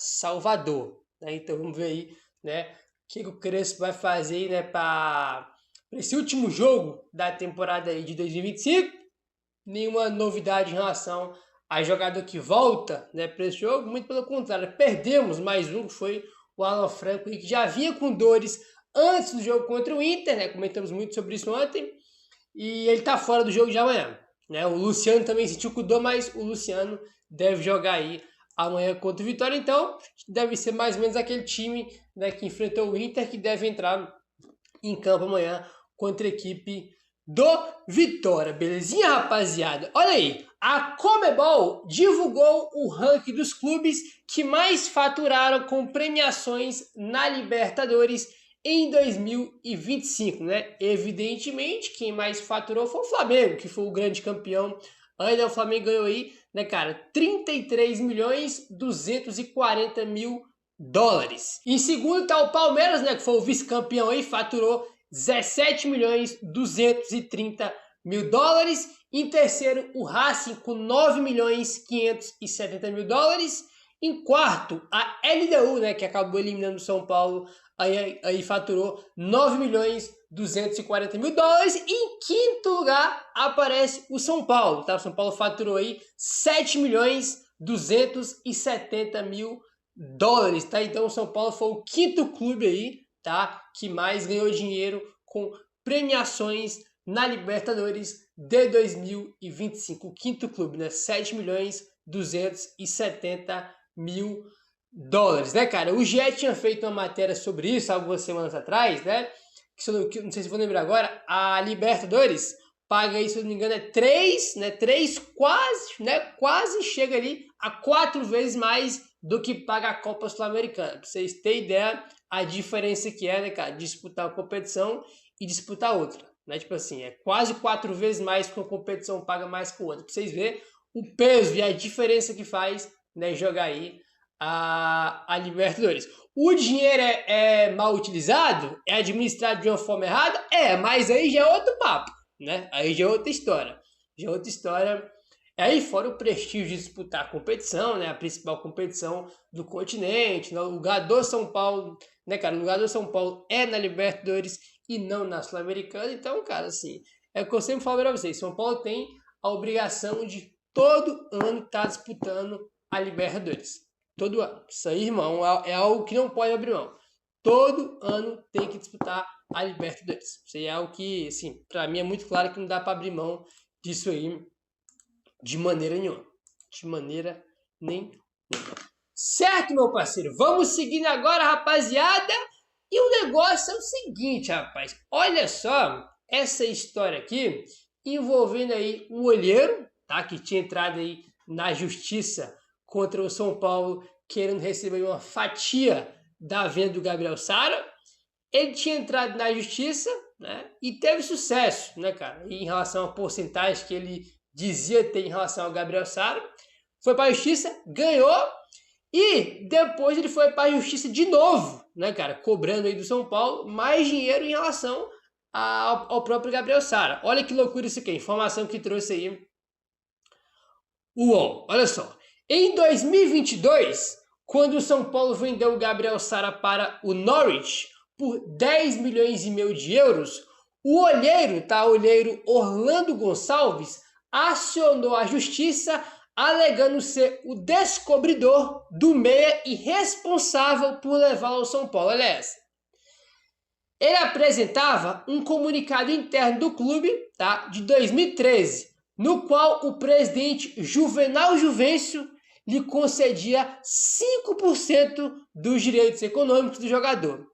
Salvador, né? Então vamos ver aí, né, o que o Crespo vai fazer aí, né, para esse último jogo da temporada aí de 2025. Nenhuma novidade em relação a jogador que volta, né, para esse jogo, muito pelo contrário, perdemos mais um, que foi o Alan Franco, que já vinha com dores antes do jogo contra o Inter, né, comentamos muito sobre isso ontem, e ele tá fora do jogo de amanhã, né, o Luciano também sentiu com dor, mas o Luciano deve jogar aí amanhã contra o Vitória, então deve ser mais ou menos aquele time, né, que enfrentou o Inter, que deve entrar em campo amanhã contra a equipe do Vitória, belezinha, rapaziada? Olha aí, a Conmebol divulgou o ranking dos clubes que mais faturaram com premiações na Libertadores em 2025, né? Evidentemente, quem mais faturou foi o Flamengo, que foi o grande campeão. Ainda o Flamengo ganhou aí, né, cara, 33.240.000 dólares. Em segundo tá o Palmeiras, né, que foi o vice-campeão aí, faturou 17.230.000 dólares. Em terceiro, o Racing com 9.570.000 dólares. Em quarto, a LDU, né, que acabou eliminando o São Paulo, aí faturou 9.240.000 dólares. E em quinto lugar aparece o São Paulo, tá? O São Paulo faturou aí 7.270.000 dólares, tá? Então o São Paulo foi o quinto clube aí, tá, que mais ganhou dinheiro com premiações na Libertadores de 2025. O quinto clube, né? 7.270.000 dólares, né, cara? O GE tinha feito uma matéria sobre isso algumas semanas atrás, né? Que não sei se vou lembrar agora. A Libertadores paga aí, se eu não me engano, é 3, né? 3 quase, né? Quase chega ali a 4 vezes mais do que paga a Copa Sul-Americana. Pra vocês terem ideia, a diferença que é, né, cara? Disputar uma competição e disputar outra, né? Tipo assim, é quase 4 vezes mais que uma competição paga mais que outra. Pra vocês verem o peso e a diferença que faz, né, jogar aí a Libertadores. O dinheiro é mal utilizado? É administrado de uma forma errada? É, mas aí já é outro papo, né? Aí já é outra história. Já é outra história. Aí fora o prestígio de disputar a competição, né? A principal competição do continente, no lugar do São Paulo, né, cara? O lugar do São Paulo é na Libertadores e não na Sul-Americana. Então, cara, assim, é o que eu sempre falo para vocês. São Paulo tem a obrigação de todo ano estar disputando a Libertadores. Todo ano. Isso aí, irmão, é algo que não pode abrir mão. Todo ano tem que disputar a Libertadores. Isso aí é algo que, assim, pra mim é muito claro que não dá pra abrir mão disso aí de maneira nenhuma. De maneira nenhuma. Certo, meu parceiro? Vamos seguindo agora, rapaziada. E o negócio é o seguinte, rapaz. Olha só essa história aqui envolvendo aí um olheiro, tá? Que tinha entrado aí na justiça contra o São Paulo, querendo receber uma fatia da venda do Gabriel Sara. Ele tinha entrado na justiça, né, e teve sucesso, né, cara, em relação à porcentagem que ele dizia ter em relação ao Gabriel Sara. Foi para a justiça, ganhou, e depois ele foi para a justiça de novo, né, cara, cobrando aí do São Paulo mais dinheiro em relação ao próprio Gabriel Sara. Olha que loucura isso aqui, a informação que trouxe aí o UOL. Olha só. Em 2022, quando o São Paulo vendeu o Gabriel Sara para o Norwich por 10 milhões e meio de euros, o olheiro, tá? O olheiro Orlando Gonçalves acionou a justiça alegando ser o descobridor do meia e responsável por levá-lo ao São Paulo. Olha essa. Ele apresentava um comunicado interno do clube, tá, de 2013, no qual o presidente Juvenal Juvencio lhe concedia 5% dos direitos econômicos do jogador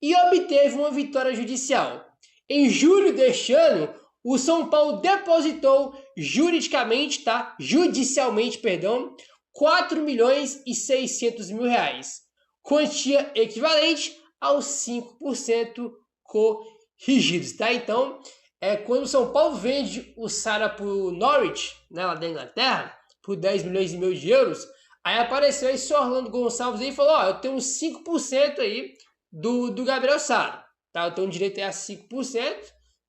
e obteve uma vitória judicial. Em julho deste ano, o São Paulo depositou judicialmente, 4.600.000 reais, quantia equivalente aos 5% corrigidos, tá? Então, quando o São Paulo vende o Sara para o Norwich, né, lá da Inglaterra, por 10 milhões e meio de euros, aí apareceu esse Orlando Gonçalves aí e falou, ó, eu tenho 5% aí do Gabriel Sara, tá? Eu tenho direito a 5%,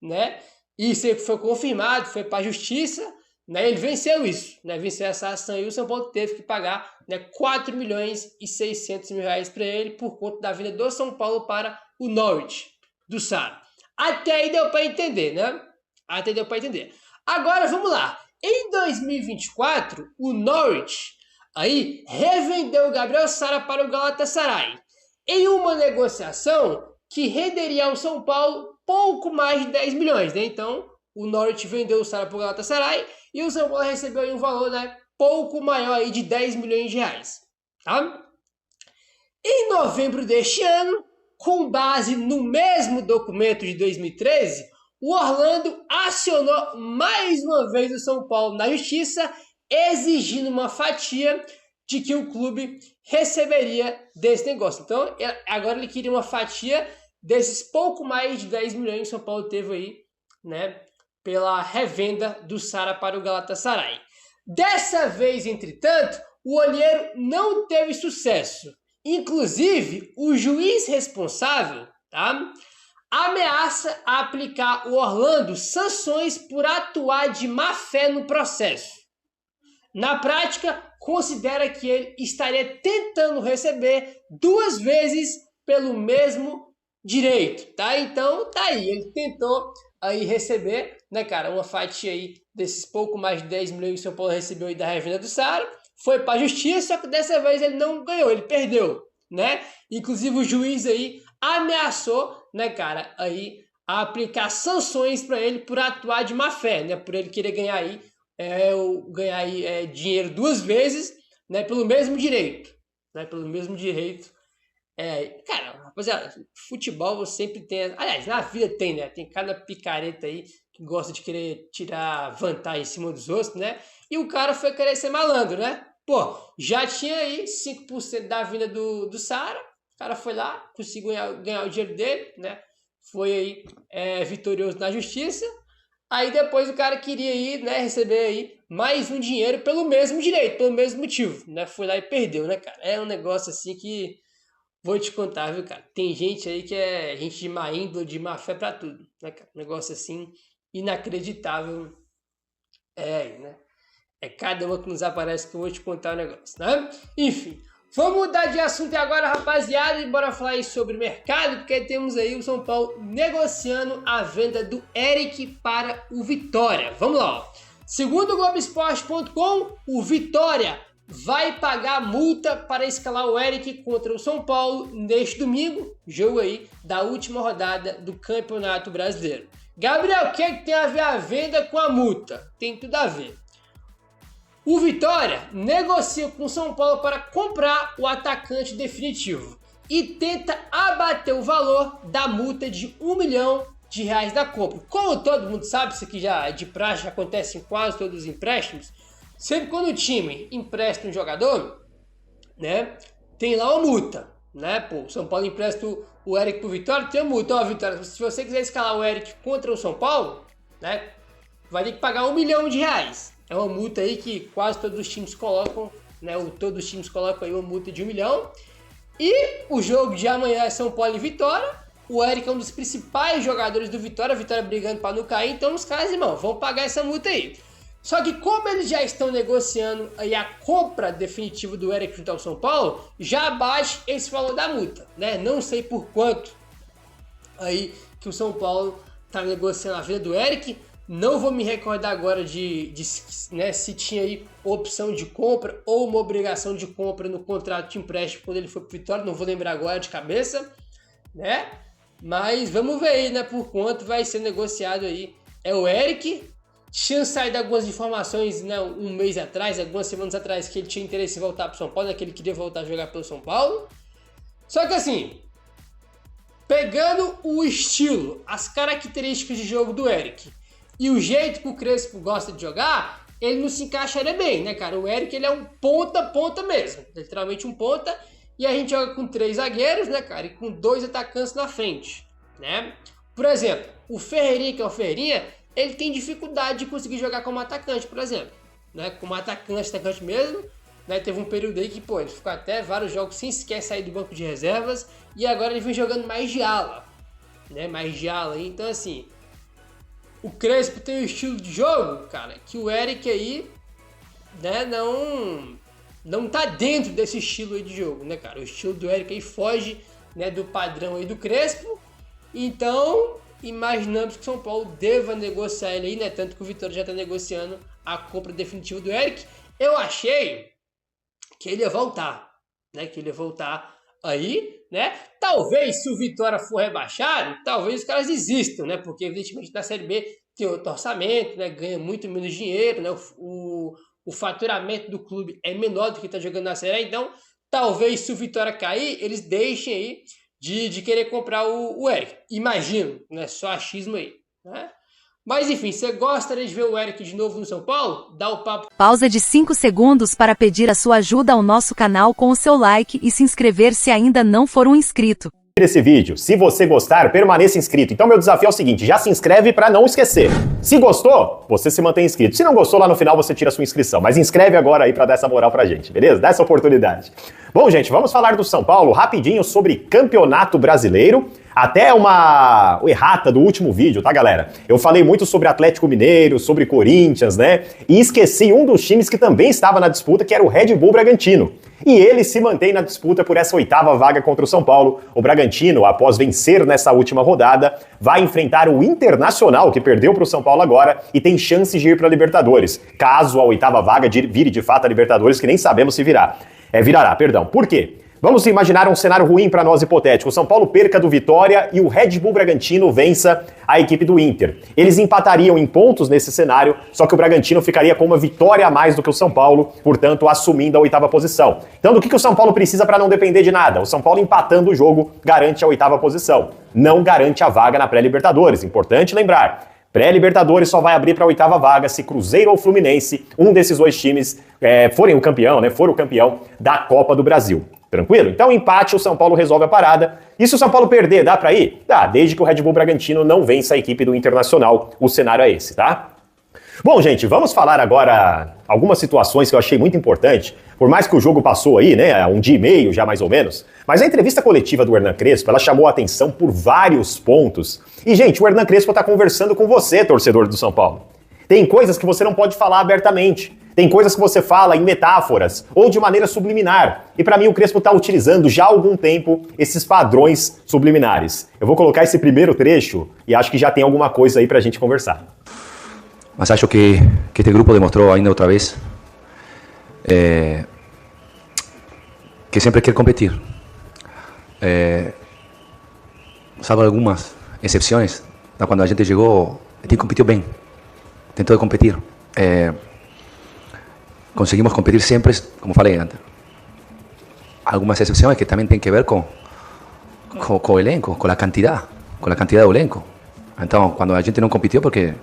né? E isso aí foi confirmado, foi para a justiça, né, ele venceu isso, né, venceu essa ação e o São Paulo teve que pagar, né, 4 milhões e 600 mil reais para ele por conta da vinda do São Paulo para o Norwich do Sara. Até aí deu para entender, né? Até deu para entender. Agora vamos lá. Em 2024, o Norwich aí revendeu o Gabriel Sara para o Galatasaray em uma negociação que renderia ao São Paulo pouco mais de 10 milhões, né? Então, o Norwich vendeu o Sara para o Galatasaray e o São Paulo recebeu aí um valor, né, pouco maior aí de 10 milhões de reais, tá? Em novembro deste ano, com base no mesmo documento de 2013, o Orlando acionou mais uma vez o São Paulo na justiça, exigindo uma fatia de que o clube receberia desse negócio. Então, agora ele queria uma fatia desses pouco mais de 10 milhões que o São Paulo teve aí, né, pela revenda do Sara para o Galatasaray. Dessa vez, entretanto, o olheiro não teve sucesso. Inclusive, o juiz responsável, tá, ameaça aplicar o Orlando sanções por atuar de má fé no processo. Na prática, considera que ele estaria tentando receber 2 vezes pelo mesmo direito, tá? Então, tá aí, ele tentou aí receber, né, cara, uma fatia aí desses pouco mais de 10 milhões que o São Paulo recebeu aí da revenda do Sara, foi para a justiça, só que dessa vez ele não ganhou, ele perdeu, né? Inclusive o juiz aí ameaçou, né, cara, aí a aplicar sanções para ele por atuar de má fé, né, por ele querer ganhar aí dinheiro 2 vezes, né, pelo mesmo direito, né, pelo mesmo direito. Cara, rapaziada, futebol sempre tem, aliás, na vida tem, né, tem cada picareta aí que gosta de querer tirar vantagem em cima dos outros, né, e o cara foi querer ser malandro, né, pô, já tinha aí 5% da vinda do Sara, o cara foi lá, conseguiu ganhar o dinheiro dele, né, foi aí vitorioso na justiça. Aí depois o cara queria ir, né, receber aí mais um dinheiro pelo mesmo direito, pelo mesmo motivo, né? Foi lá e perdeu, né, cara? É um negócio assim que vou te contar, viu, cara? Tem gente aí que é gente de má índole, de má fé pra tudo, né, cara? Um negócio assim inacreditável. Né? É cada uma que nos aparece que eu vou te contar o negócio, né? Enfim, vamos mudar de assunto agora, rapaziada, e bora falar aí sobre mercado, porque temos aí o São Paulo negociando a venda do Eric para o Vitória. Vamos lá, ó. Segundo o Globoesporte.com, o Vitória vai pagar multa para escalar o Eric contra o São Paulo neste domingo, jogo aí da última rodada do Campeonato Brasileiro. Gabriel, o que tem a ver a venda com a multa? Tem tudo a ver. O Vitória negocia com o São Paulo para comprar o atacante definitivo e tenta abater o valor da multa de R$1 milhão da compra. Como todo mundo sabe, isso aqui já de praxe, já acontece em quase todos os empréstimos. Sempre quando o time empresta um jogador, né, tem lá uma multa, né? Pô, o São Paulo empresta o Eric pro Vitória, tem uma multa. Ó, Vitória, se você quiser escalar o Eric contra o São Paulo, né, vai ter que pagar R$1 milhão. É uma multa aí que quase todos os times colocam, né? Todos os times colocam aí uma multa de R$1 milhão. E o jogo de amanhã é São Paulo e Vitória. O Eric é um dos principais jogadores do Vitória, a Vitória brigando para não cair. Então os caras, irmão, vão pagar essa multa aí. Só que como eles já estão negociando aí a compra definitiva do Eric junto ao São Paulo, já abaixa esse valor da multa, né? Não sei por quanto aí que o São Paulo está negociando a venda do Eric. Não vou me recordar agora né, se tinha aí opção de compra ou uma obrigação de compra no contrato de empréstimo quando ele foi para o Vitória. Não vou lembrar agora de cabeça, né? Mas vamos ver aí, né, por quanto vai ser negociado aí. É o Eric. Tinha saído algumas informações, né, um mês atrás, algumas semanas atrás, que ele tinha interesse em voltar para o São Paulo, né, que ele queria voltar a jogar pelo São Paulo. Só que assim, pegando o estilo, as características de jogo do Eric e o jeito que o Crespo gosta de jogar, ele não se encaixaria bem, né, cara? O Eric, ele é um ponta mesmo, literalmente um ponta, e a gente joga com 3 zagueiros, né, cara, e com 2 atacantes na frente, né? Por exemplo, o Ferreirinha, que é o Ferreirinha, ele tem dificuldade de conseguir jogar como atacante, por exemplo, né? Como atacante mesmo, né? Teve um período aí que, pô, ele ficou até vários jogos sem sequer sair do banco de reservas, e agora ele vem jogando mais de ala, né? Mais de ala, então assim, o Crespo tem um estilo de jogo, cara, que o Eric aí, né, não tá dentro desse estilo aí de jogo, né, cara? O estilo do Eric aí foge, né, do padrão aí do Crespo. Então, imaginamos que o São Paulo deva negociar ele aí, né? Tanto que o Vitória já tá negociando a compra definitiva do Eric. Eu achei que ele ia voltar, né? Que ele ia voltar aí, né? Talvez, se o Vitória for rebaixado, talvez os caras desistam, né? Porque, evidentemente, na Série B tem outro orçamento, né? Ganha muito menos dinheiro, né? O faturamento do clube é menor do que está jogando na Série A. Então, talvez, se o Vitória cair, eles deixem aí de querer comprar o Eric. Imagino, né? Só achismo aí, né? Mas enfim, você gostaria de ver o Eric de novo no São Paulo? Dá o papo. Pausa de 5 segundos para pedir a sua ajuda ao nosso canal com o seu like e se inscrever se ainda não for um inscrito. Esse vídeo. Se você gostar, permaneça inscrito. Então meu desafio é o seguinte, já se inscreve para não esquecer. Se gostou, você se mantém inscrito. Se não gostou, lá no final você tira a sua inscrição. Mas inscreve agora aí para dar essa moral pra gente, beleza? Dá essa oportunidade. Bom, gente, vamos falar do São Paulo rapidinho sobre Campeonato Brasileiro. Até uma errata do último vídeo, tá, galera? Eu falei muito sobre Atlético Mineiro, sobre Corinthians, né? E esqueci um dos times que também estava na disputa, que era o Red Bull Bragantino. E ele se mantém na disputa por essa 8ª vaga contra o São Paulo. O Bragantino, após vencer nessa última rodada, vai enfrentar o Internacional, que perdeu para o São Paulo agora, e tem chances de ir para a Libertadores. Caso a 8ª vaga vire de fato a Libertadores, que nem sabemos se virará. Por quê? Vamos imaginar um cenário ruim para nós hipotético. O São Paulo perca do Vitória e o Red Bull Bragantino vença a equipe do Inter. Eles empatariam em pontos nesse cenário, só que o Bragantino ficaria com uma vitória a mais do que o São Paulo, portanto assumindo a 8ª posição. Então do que o São Paulo precisa para não depender de nada? O São Paulo empatando o jogo garante a 8ª posição. Não garante a vaga na pré-Libertadores. Importante lembrar. Pré-Libertadores só vai abrir para a 8ª vaga se Cruzeiro ou Fluminense, um desses dois times, for o campeão da Copa do Brasil. Tranquilo? Então, empate, o São Paulo resolve a parada. E se o São Paulo perder, dá pra ir? Dá, desde que o Red Bull Bragantino não vença a equipe do Internacional. O cenário é esse, tá? Bom, gente, vamos falar agora algumas situações que eu achei muito importante. Por mais que o jogo passou aí, né, um dia e meio já mais ou menos. Mas a entrevista coletiva do Hernan Crespo, ela chamou a atenção por vários pontos. E, gente, o Hernan Crespo tá conversando com você, torcedor do São Paulo. Tem coisas que você não pode falar abertamente. Tem coisas que você fala em metáforas ou de maneira subliminar. E pra mim o Crespo tá utilizando já há algum tempo esses padrões subliminares. Eu vou colocar esse primeiro trecho e acho que já tem alguma coisa aí pra gente conversar. Mas acho que este grupo demonstrou ainda outra vez que sempre quer competir. Salvo algumas exceções, quando a gente chegou, a gente competiu bem. Tentou competir. Conseguimos competir sempre, como falei antes. Algumas exceções que também têm que ver com o elenco, com a quantidade do elenco. Então, quando a gente não competiu, porque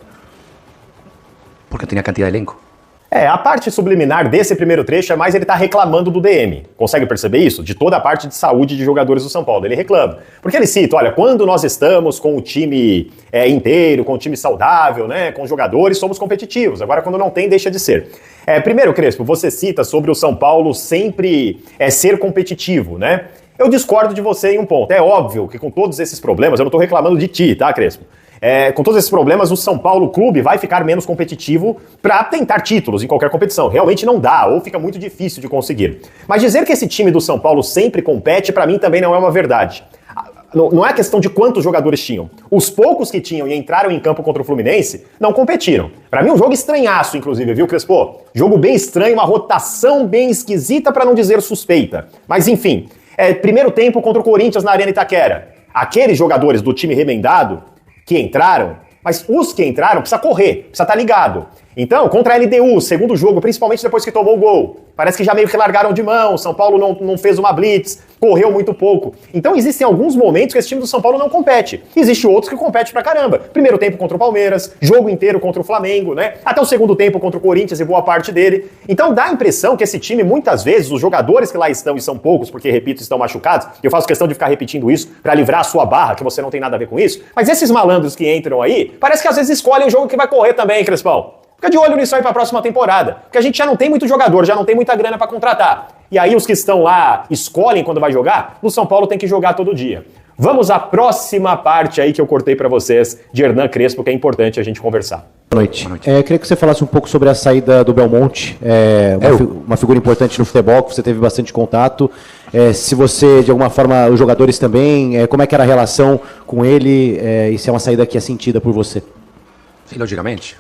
tinha quantidade de elenco. A parte subliminar desse primeiro trecho é mais ele tá reclamando do DM. Consegue perceber isso? De toda a parte de saúde de jogadores do São Paulo. Ele reclama. Porque ele cita, olha, quando nós estamos com o time inteiro, com o time saudável, né, com jogadores, somos competitivos. Agora, quando não tem, deixa de ser. Primeiro, Crespo, você cita sobre o São Paulo sempre ser competitivo, né? Eu discordo de você em um ponto. É óbvio que com todos esses problemas, eu não tô reclamando de ti, tá, Crespo? Com todos esses problemas, o São Paulo Clube vai ficar menos competitivo para tentar títulos em qualquer competição. Realmente não dá, ou fica muito difícil de conseguir. Mas dizer que esse time do São Paulo sempre compete, para mim também não é uma verdade. Não é questão de quantos jogadores tinham. Os poucos que tinham e entraram em campo contra o Fluminense não competiram. Para mim, um jogo estranhaço, inclusive, viu, Crespo? Jogo bem estranho, uma rotação bem esquisita, para não dizer suspeita. Mas enfim, primeiro tempo contra o Corinthians na Arena Itaquera. Aqueles jogadores do time remendado que entraram, mas os que entraram precisa correr, precisa estar ligado. Então, contra a LDU, segundo jogo, principalmente depois que tomou o gol, parece que já meio que largaram de mão, São Paulo não fez uma blitz, correu muito pouco. Então existem alguns momentos que esse time do São Paulo não compete. Existem outros que competem pra caramba. Primeiro tempo contra o Palmeiras, jogo inteiro contra o Flamengo, né? Até o segundo tempo contra o Corinthians e boa parte dele. Então dá a impressão que esse time, muitas vezes, os jogadores que lá estão, e são poucos, porque, repito, estão machucados, e eu faço questão de ficar repetindo isso pra livrar a sua barra, que você não tem nada a ver com isso, mas esses malandros que entram aí, parece que às vezes escolhem o jogo que vai correr também, Crespão. Fica de olho nisso aí pra próxima temporada. Porque a gente já não tem muito jogador, já não tem muita grana pra contratar. E aí os que estão lá escolhem quando vai jogar, no São Paulo tem que jogar todo dia. Vamos à próxima parte aí que eu cortei para vocês de Hernan Crespo, que é importante a gente conversar. Boa noite. Eu queria que você falasse um pouco sobre a saída do Belmonte, uma figura importante no futebol, que você teve bastante contato. Se você, de alguma forma, os jogadores também, como é que era a relação com ele e se é uma saída que é sentida por você? Sim, logicamente.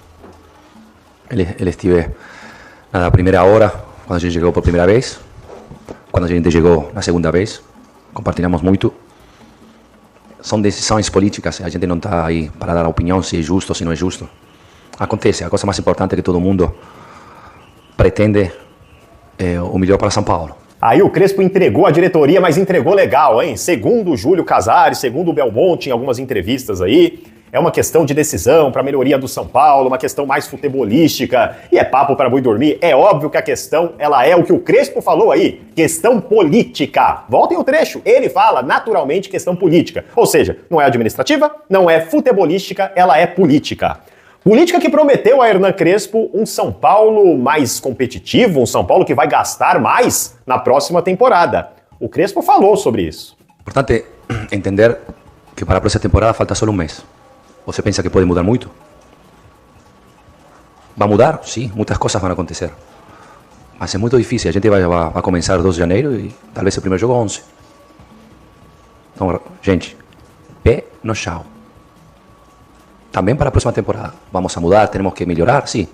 Ele esteve na primeira hora, quando a gente chegou por primeira vez, quando a gente chegou na segunda vez, compartilhamos muito. São decisões políticas, a gente não está aí para dar a opinião se é justo ou se não é justo. Acontece, a coisa mais importante é que todo mundo pretende o melhor para São Paulo. Aí o Crespo entregou a diretoria, mas entregou legal, hein? Segundo o Júlio Casares, segundo o Belmonte, em algumas entrevistas aí, é uma questão de decisão para a melhoria do São Paulo, uma questão mais futebolística, e é papo para boi dormir. É óbvio que a questão, ela é o que o Crespo falou aí, questão política. Voltem o trecho, ele fala naturalmente questão política, ou seja, não é administrativa, não é futebolística, ela é política. Política que prometeu a Hernan Crespo um São Paulo mais competitivo, um São Paulo que vai gastar mais na próxima temporada. O Crespo falou sobre isso. Importante entender que para a próxima temporada falta só um mês. Você pensa que pode mudar muito? Vai mudar? Sim, muitas coisas vão acontecer. Mas é muito difícil. A gente vai começar 2 de janeiro e talvez o primeiro jogo 11. Então, gente, pé no chão. Também para a próxima temporada. Vamos a mudar, temos que melhorar, sim.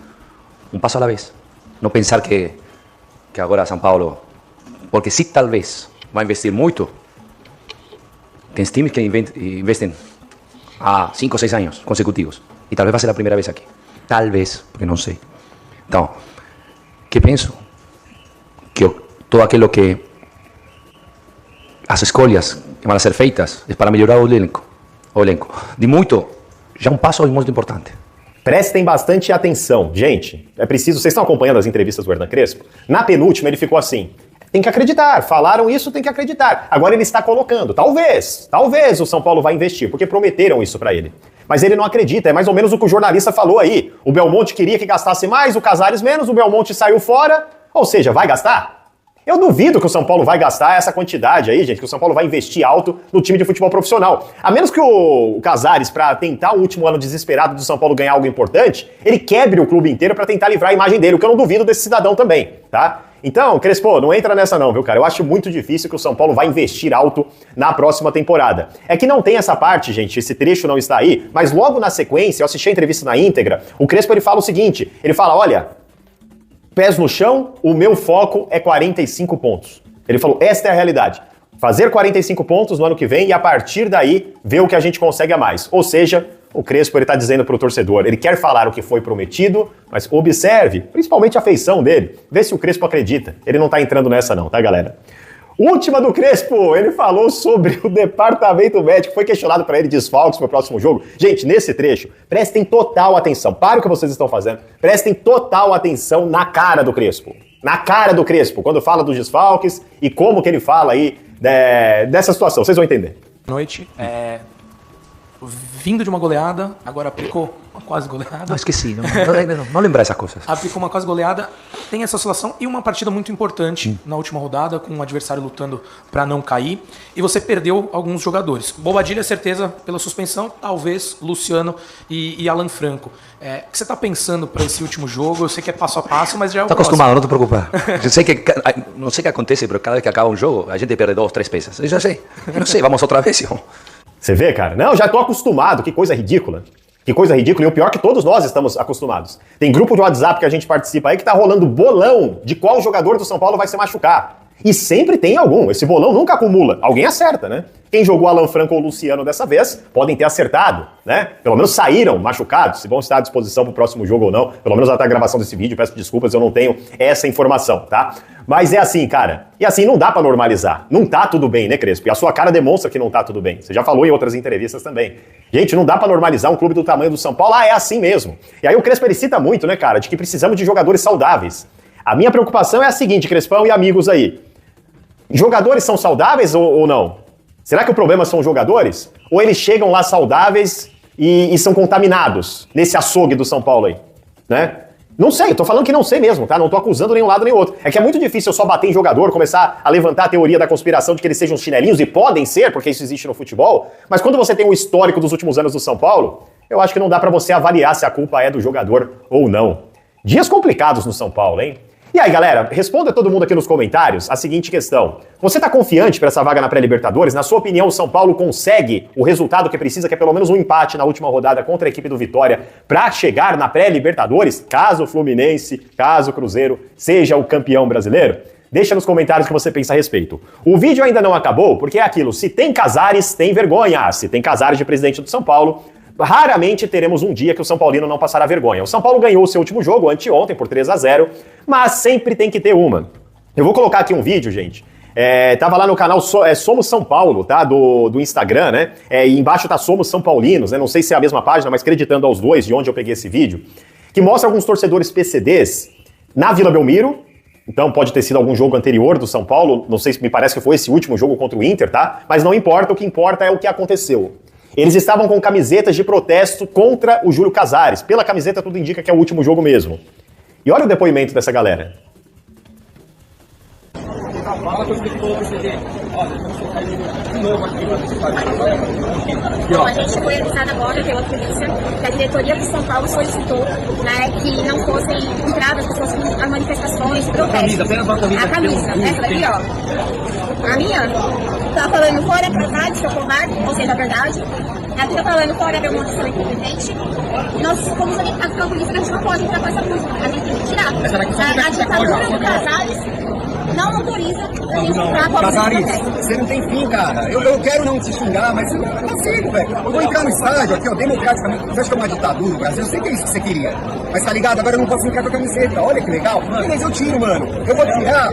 Um passo à vez. Não pensar que agora São Paulo... Porque se talvez vai investir muito, tem times que investem há 5 ou 6 anos consecutivos. E talvez vai ser a primeira vez aqui. Talvez, porque não sei. Então, que penso? Que todo aquilo que... As escolhas que vão ser feitas é para melhorar o elenco. De muito, já um passo muito importante. Prestem bastante atenção. Gente, é preciso... Vocês estão acompanhando as entrevistas do Hernan Crespo? Na penúltima ele ficou assim... Tem que acreditar, falaram isso, tem que acreditar. Agora ele está colocando, talvez o São Paulo vai investir, porque prometeram isso para ele. Mas ele não acredita, é mais ou menos o que o jornalista falou aí. O Belmonte queria que gastasse mais, o Casares menos, o Belmonte saiu fora, ou seja, vai gastar? Eu duvido que o São Paulo vai gastar essa quantidade aí, gente, que o São Paulo vai investir alto no time de futebol profissional. A menos que o Casares, para tentar o último ano desesperado do São Paulo ganhar algo importante, ele quebre o clube inteiro para tentar livrar a imagem dele, o que eu não duvido desse cidadão também, tá? Então, Crespo, não entra nessa não, viu, cara? Eu acho muito difícil que o São Paulo vai investir alto na próxima temporada. É que não tem essa parte, gente, esse trecho não está aí, mas logo na sequência, eu assisti a entrevista na íntegra, o Crespo ele fala o seguinte, ele fala, olha, pés no chão, o meu foco é 45 pontos. Ele falou, esta é a realidade. Fazer 45 pontos no ano que vem e a partir daí ver o que a gente consegue a mais. Ou seja, o Crespo ele está dizendo para o torcedor, ele quer falar o que foi prometido, mas observe, principalmente a feição dele, vê se o Crespo acredita. Ele não está entrando nessa não, tá galera? Última do Crespo, ele falou sobre o departamento médico, foi questionado para ele desfalques para o próximo jogo. Gente, nesse trecho, prestem total atenção, para o que vocês estão fazendo, prestem total atenção na cara do Crespo. Na cara do Crespo, quando fala dos desfalques e como que ele fala aí dessa situação, vocês vão entender. Boa noite, vindo de uma goleada, agora aplicou uma quase goleada. Não, esqueci, não lembrar essas coisas. Aplicou uma quase goleada, tem essa oscilação e uma partida muito importante na última rodada, com o adversário lutando para não cair, e você perdeu alguns jogadores. Bobadilha, certeza, pela suspensão, talvez Luciano e Alan Franco. O que você está pensando para esse último jogo? Eu sei que é passo a passo, mas já é o próximo. Acostumado, não te preocupar. Não sei o que acontece, mas cada vez que acaba um jogo, a gente perde 2, 3 peças. Eu já sei. Eu não sei, vamos outra vez, irmão. Você vê, cara? Não, já tô acostumado, que coisa ridícula. Que coisa ridícula, e o pior é que todos nós estamos acostumados. Tem grupo de WhatsApp que a gente participa aí que tá rolando bolão de qual jogador do São Paulo vai se machucar. E sempre tem algum, esse bolão nunca acumula. Alguém acerta, né? Quem jogou Alan Franco ou Luciano dessa vez podem ter acertado, né? Pelo menos saíram machucados, se vão estar à disposição pro próximo jogo ou não. Pelo menos até a gravação desse vídeo, peço desculpas, eu não tenho essa informação, tá? Mas é assim, cara. E assim, não dá pra normalizar. Não tá tudo bem, né, Crespo? E a sua cara demonstra que não tá tudo bem. Você já falou em outras entrevistas também. Gente, não dá pra normalizar um clube do tamanho do São Paulo. Ah, é assim mesmo. E aí o Crespo, ele cita muito, né, cara, de que precisamos de jogadores saudáveis. A minha preocupação é a seguinte, Crespão e amigos aí. Jogadores são saudáveis ou não? Será que o problema são os jogadores? Ou eles chegam lá saudáveis e são contaminados nesse açougue do São Paulo aí, né? Não sei, eu tô falando que não sei mesmo, tá? Não tô acusando nenhum lado nem outro. É que é muito difícil eu só bater em jogador, começar a levantar a teoria da conspiração de que eles sejam chinelinhos, e podem ser, porque isso existe no futebol, mas quando você tem um histórico dos últimos anos do São Paulo, eu acho que não dá pra você avaliar se a culpa é do jogador ou não. Dias complicados no São Paulo, hein? E aí, galera, responda todo mundo aqui nos comentários a seguinte questão. Você tá confiante para essa vaga na pré-Libertadores? Na sua opinião, o São Paulo consegue o resultado que precisa, que é pelo menos um empate na última rodada contra a equipe do Vitória, para chegar na pré-Libertadores, caso o Fluminense, caso o Cruzeiro seja o campeão brasileiro? Deixa nos comentários o que você pensa a respeito. O vídeo ainda não acabou, porque é aquilo, se tem Casares, tem vergonha. Se tem Casares de presidente do São Paulo, raramente teremos um dia que o São Paulino não passará vergonha. O São Paulo ganhou o seu último jogo, anteontem, por 3-0, mas sempre tem que ter uma. Eu vou colocar aqui um vídeo, gente. Tava lá no canal Somos São Paulo, tá? Do Instagram, né? E embaixo tá Somos São Paulinos, né? Não sei se é a mesma página, mas acreditando aos dois, de onde eu peguei esse vídeo, que mostra alguns torcedores PCDs na Vila Belmiro. Então pode ter sido algum jogo anterior do São Paulo, não sei se me parece que foi esse último jogo contra o Inter, tá? Mas não importa, o que importa é o que aconteceu. Eles estavam com camisetas de protesto contra o Júlio Casares. Pela camiseta tudo indica que é o último jogo mesmo. E olha o depoimento dessa galera. Bom, a gente foi avisado agora pela polícia que a diretoria do São Paulo solicitou, né, que não fossem entradas pessoas com as manifestações, protestos. A camisa, essa daqui, ó. A minha tá falando fora Casares, seu covarde, ou seja, a verdade. Aqui tá falando fora Belmonte, seu incompetente. Nós fomos orientados pela polícia que a gente não pode entrar com essa música. A gente tem que tirar. A ditadura do Casares não autoriza a gente entrar com a Casares, você não tem fim, cara. Eu quero não te xingar, mas eu não consigo, velho. Eu vou entrar no estádio aqui, ó, democraticamente. Você acha que é uma ditadura no Brasil? Eu sei que é isso que você queria. Mas tá ligado? Agora eu não posso ficar com a camiseta. Olha que legal. Beleza, eu tiro, mano. Eu vou tirar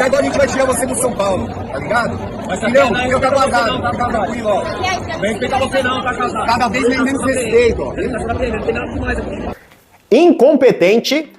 igual a gente vai tirar você do São Paulo. Tá ligado? Mas não, eu quero guardado. Fica tranquilo, ó. Vem respeitar você não, tá casado. Cada vez menos respeito, ó. Incompetente,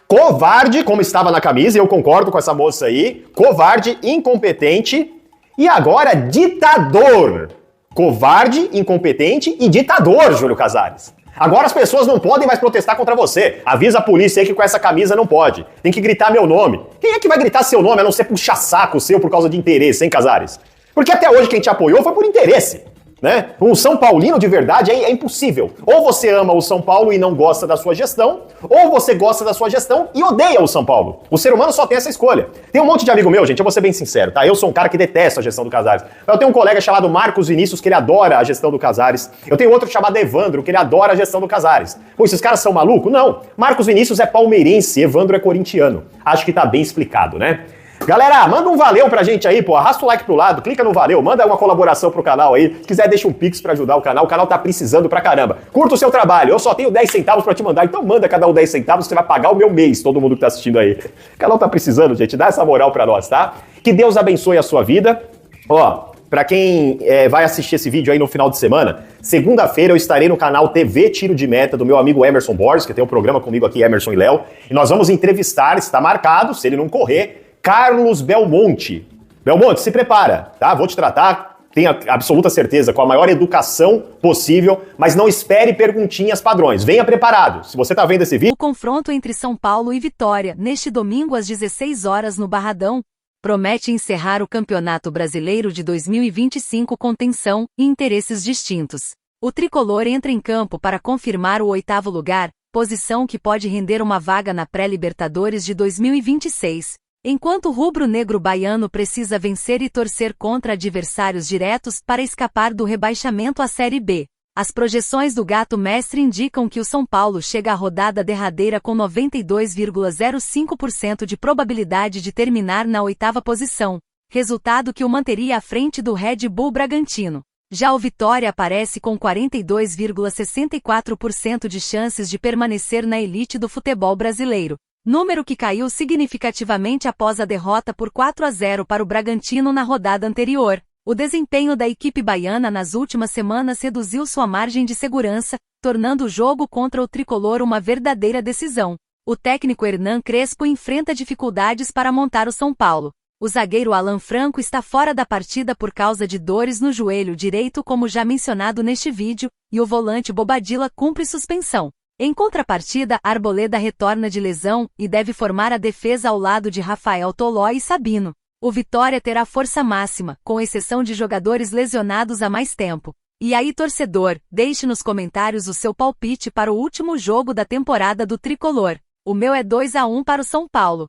covarde, como estava na camisa, e eu concordo com essa moça aí, covarde, incompetente e agora ditador. Covarde, incompetente e ditador, Júlio Casares. Agora as pessoas não podem mais protestar contra você. Avisa a polícia aí que com essa camisa não pode. Tem que gritar meu nome. Quem é que vai gritar seu nome a não ser puxa-saco seu por causa de interesse, hein, Casares? Porque até hoje quem te apoiou foi por interesse. Né? Um São Paulino de verdade é impossível. Ou você ama o São Paulo e não gosta da sua gestão, ou você gosta da sua gestão e odeia o São Paulo. O ser humano só tem essa escolha. Tem um monte de amigo meu, gente, eu vou ser bem sincero, tá? Eu sou um cara que detesta a gestão do Casares. Eu tenho um colega chamado Marcos Vinícius, que ele adora a gestão do Casares. Eu tenho outro chamado Evandro, que ele adora a gestão do Casares. Pô, esses caras são malucos? Não. Marcos Vinícius é palmeirense, Evandro é corintiano. Acho que tá bem explicado, né? Galera, manda um valeu pra gente aí, pô. Arrasta o like pro lado, clica no valeu, manda uma colaboração pro canal aí. Se quiser, deixa um pix pra ajudar o canal tá precisando pra caramba. Curta o seu trabalho, eu só tenho 10 centavos pra te mandar, então manda cada um 10 centavos, você vai pagar o meu mês, todo mundo que tá assistindo aí. O canal tá precisando, gente, dá essa moral pra nós, tá? Que Deus abençoe a sua vida. Ó, pra quem vai assistir esse vídeo aí no final de semana, segunda-feira eu estarei no canal TV Tiro de Meta do meu amigo Emerson Borges, que tem um programa comigo aqui, Emerson e Léo, e nós vamos entrevistar, está marcado, se ele não correr, Carlos Belmonte. Belmonte, se prepara, tá? Vou te tratar, tenha absoluta certeza, com a maior educação possível, mas não espere perguntinhas padrões. Venha preparado. Se você tá vendo esse vídeo... O confronto entre São Paulo e Vitória, neste domingo às 16 horas no Barradão, promete encerrar o Campeonato Brasileiro de 2025 com tensão e interesses distintos. O tricolor entra em campo para confirmar o 8º lugar, posição que pode render uma vaga na pré-Libertadores de 2026. Enquanto o rubro-negro baiano precisa vencer e torcer contra adversários diretos para escapar do rebaixamento à Série B. As projeções do Gato Mestre indicam que o São Paulo chega à rodada derradeira com 92,05% de probabilidade de terminar na 8ª posição, resultado que o manteria à frente do Red Bull Bragantino. Já o Vitória aparece com 42,64% de chances de permanecer na elite do futebol brasileiro. Número que caiu significativamente após a derrota por 4-0 para o Bragantino na rodada anterior. O desempenho da equipe baiana nas últimas semanas reduziu sua margem de segurança, tornando o jogo contra o tricolor uma verdadeira decisão. O técnico Hernan Crespo enfrenta dificuldades para montar o São Paulo. O zagueiro Alan Franco está fora da partida por causa de dores no joelho direito, como já mencionado neste vídeo, e o volante Bobadilla cumpre suspensão. Em contrapartida, Arboleda retorna de lesão e deve formar a defesa ao lado de Rafael Toló e Sabino. O Vitória terá força máxima, com exceção de jogadores lesionados há mais tempo. E aí, torcedor, deixe nos comentários o seu palpite para o último jogo da temporada do Tricolor. O meu é 2-1 para o São Paulo.